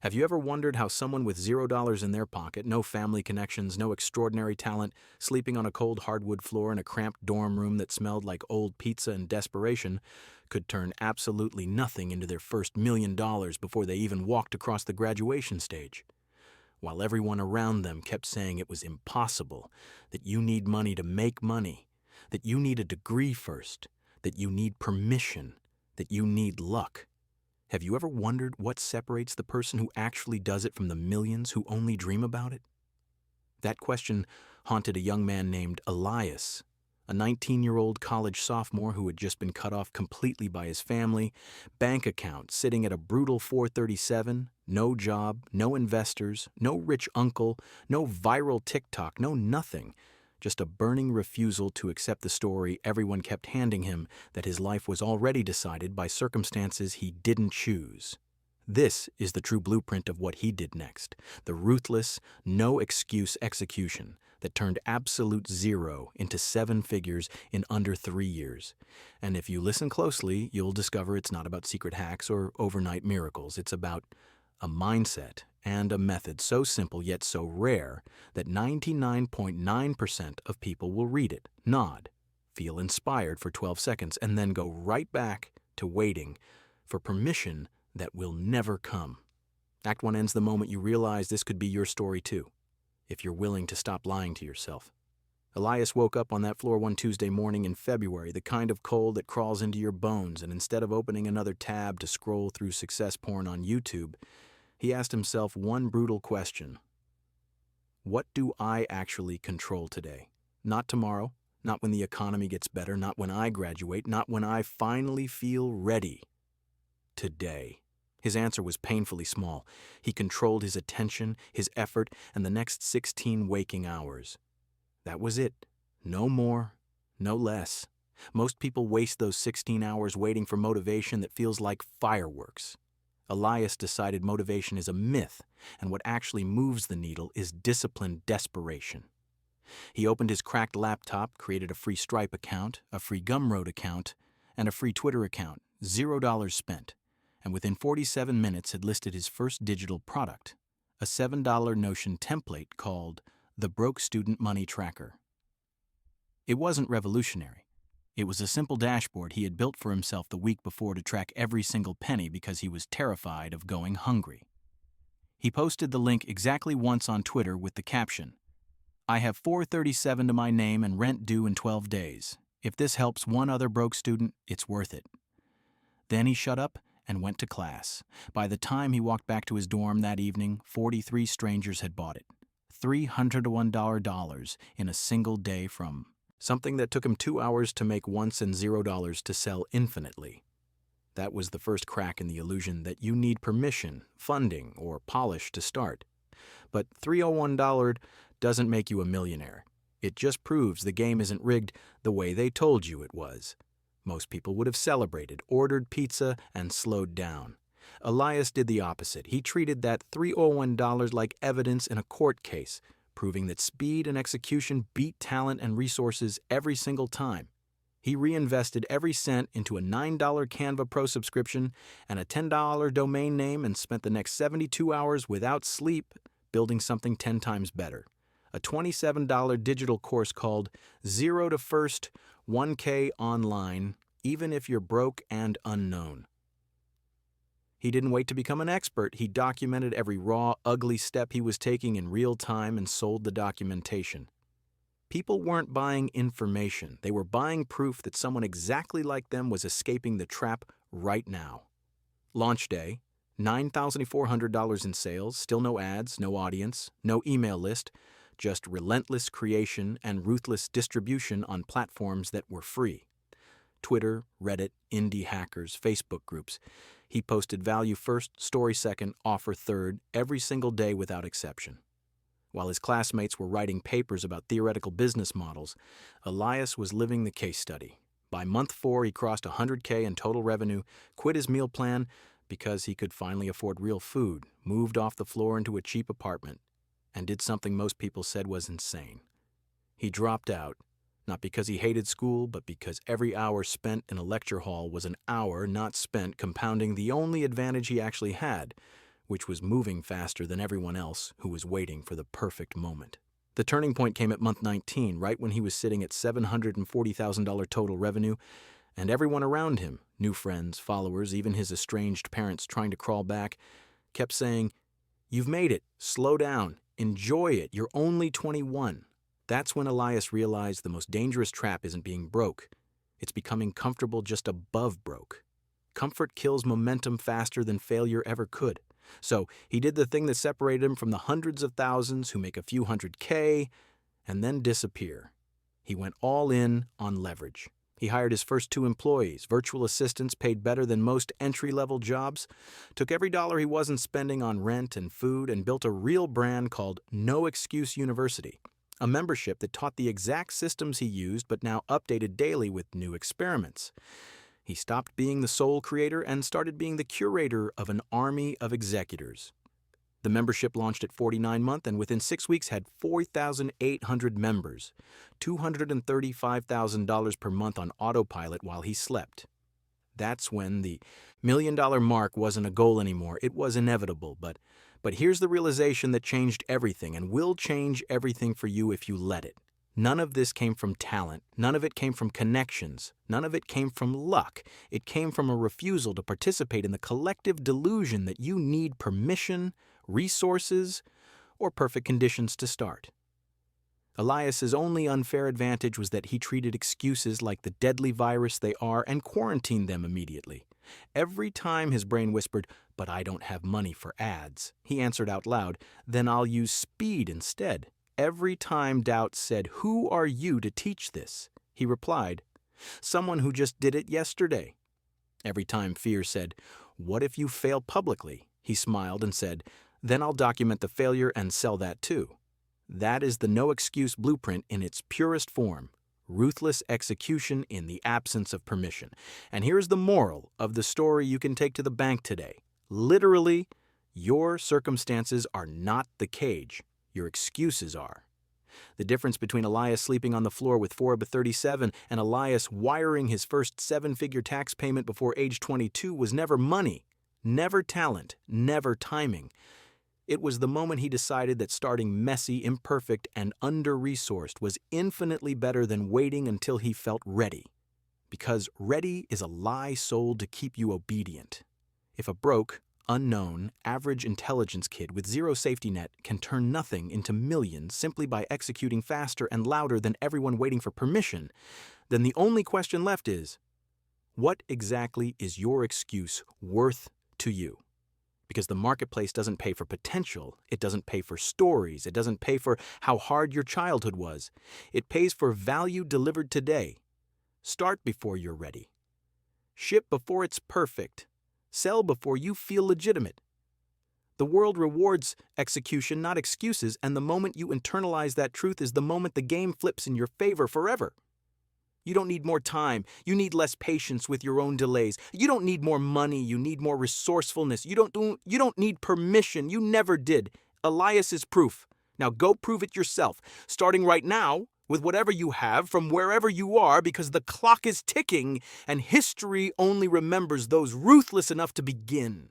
Have you ever wondered how someone with $0 in their pocket, no family connections, no extraordinary talent, sleeping on a cold hardwood floor in a cramped dorm room that smelled like old pizza and desperation, could turn absolutely nothing into their first $1 million before they even walked across the graduation stage? While everyone around them kept saying it was impossible, that you need money to make money, that you need a degree first, that you need permission, that you need luck. Have you ever wondered what separates the person who actually does it from the millions who only dream about it? That question haunted a young man named Elias, a 19-year-old college sophomore who had just been cut off completely by his family, bank account sitting at a brutal 437, no job, no investors, no rich uncle, no viral TikTok, no nothing. Just a burning refusal to accept the story everyone kept handing him that his life was already decided by circumstances he didn't choose. This is the true blueprint of what he did next, the ruthless, no-excuse execution that turned absolute zero into 7 figures in under 3 years. And if you listen closely, you'll discover it's not about secret hacks or overnight miracles. It's about a mindset and a method so simple yet so rare that 99.9% of people will read it, nod, feel inspired for 12 seconds, and then go right back to waiting for permission that will never come. Act 1 ends the moment you realize this could be your story too, if you're willing to stop lying to yourself. Elias woke up on that floor one Tuesday morning in February, the kind of cold that crawls into your bones, and instead of opening another tab to scroll through success porn on YouTube, he asked himself one brutal question. What do I actually control today? Not tomorrow, not when the economy gets better, not when I graduate, not when I finally feel ready. Today. His answer was painfully small. He controlled his attention, his effort, and the next 16 waking hours. That was it. No more, no less. Most people waste those 16 hours waiting for motivation that feels like fireworks. Elias decided motivation is a myth, and what actually moves the needle is disciplined desperation. He opened his cracked laptop, created a free Stripe account, a free Gumroad account, and a free Twitter account, $0 spent, and within 47 minutes had listed his first digital product, a $7 Notion template called the Broke Student Money Tracker. It wasn't revolutionary. It was a simple dashboard he had built for himself the week before to track every single penny because he was terrified of going hungry. He posted the link exactly once on Twitter with the caption, "I have 437 to my name and rent due in 12 days. If this helps one other broke student, it's worth it." Then he shut up and went to class. By the time he walked back to his dorm that evening, 43 strangers had bought it. $301 in a single day from something that took him 2 hours to make once and $0 to sell infinitely. That was the first crack in the illusion that you need permission, funding, or polish to start. But $301 doesn't make you a millionaire. It just proves the game isn't rigged the way they told you it was. Most people would have celebrated, ordered pizza, and slowed down. Elias did the opposite. He treated that $301 like evidence in a court case, proving that speed and execution beat talent and resources every single time. He reinvested every cent into a $9 Canva Pro subscription and a $10 domain name and spent the next 72 hours without sleep building something 10 times better. A $27 digital course called Zero to First 1K Online, even if you're broke and unknown. He didn't wait to become an expert. He documented every raw, ugly step he was taking in real time and sold the documentation. People weren't buying information. They were buying proof that someone exactly like them was escaping the trap right now. Launch day, $9,400 in sales, still no ads, no audience, no email list, just relentless creation and ruthless distribution on platforms that were free. Twitter, Reddit, indie hackers, Facebook groups. He posted value first, story second, offer third, every single day without exception. While his classmates were writing papers about theoretical business models, Elias was living the case study. By month 4, he crossed $100K in total revenue, quit his meal plan because he could finally afford real food, moved off the floor into a cheap apartment, and did something most people said was insane. He dropped out, not because he hated school, but because every hour spent in a lecture hall was an hour not spent compounding the only advantage he actually had, which was moving faster than everyone else who was waiting for the perfect moment. The turning point came at month 19, right when he was sitting at $740,000 total revenue, and everyone around him, new friends, followers, even his estranged parents trying to crawl back, kept saying, "You've made it. Slow down. Enjoy it. You're only 21. That's when Elias realized the most dangerous trap isn't being broke. It's becoming comfortable just above broke. Comfort kills momentum faster than failure ever could. So he did the thing that separated him from the hundreds of thousands who make a few $100K and then disappear. He went all in on leverage. He hired his first 2 employees, virtual assistants paid better than most entry-level jobs, took every dollar he wasn't spending on rent and food, and built a real brand called No Excuse University, a membership that taught the exact systems he used but now updated daily with new experiments. He stopped being the sole creator and started being the curator of an army of executors. The membership launched at 49 months and within 6 weeks had 4,800 members, $235,000 per month on autopilot while he slept. That's when the $1 million mark wasn't a goal anymore. It was inevitable, but here's the realization that changed everything and will change everything for you if you let it. None of this came from talent. None of it came from connections. None of it came from luck. It came from a refusal to participate in the collective delusion that you need permission, resources, or perfect conditions to start. Elias's only unfair advantage was that he treated excuses like the deadly virus they are and quarantined them immediately. Every time his brain whispered, "But I don't have money for ads," he answered out loud, "Then I'll use speed instead." Every time doubt said, "Who are you to teach this?" he replied, "Someone who just did it yesterday." Every time fear said, "What if you fail publicly?" he smiled and said, "Then I'll document the failure and sell that too." That is the no excuse blueprint in its purest form, ruthless execution in the absence of permission. And here's the moral of the story you can take to the bank today. Literally, your circumstances are not the cage. Your excuses are. The difference between Elias sleeping on the floor with Forbes 37 and Elias wiring his first 7-figure tax payment before age 22 was never money, never talent, never timing. It was the moment he decided that starting messy, imperfect, and under-resourced was infinitely better than waiting until he felt ready. Because ready is a lie sold to keep you obedient. If a broke, unknown, average intelligence kid with zero safety net can turn nothing into millions simply by executing faster and louder than everyone waiting for permission, then the only question left is, what exactly is your excuse worth to you? Because the marketplace doesn't pay for potential, it doesn't pay for stories, it doesn't pay for how hard your childhood was. It pays for value delivered today. Start before you're ready. Ship before it's perfect. Sell before you feel legitimate. The world rewards execution, not excuses, and the moment you internalize that truth is the moment the game flips in your favor forever. You don't need more time. You need less patience with your own delays. You don't need more money. You need more resourcefulness. You don't need permission. You never did. Elias is proof. Now go prove it yourself, starting right now with whatever you have from wherever you are, because the clock is ticking and history only remembers those ruthless enough to begin.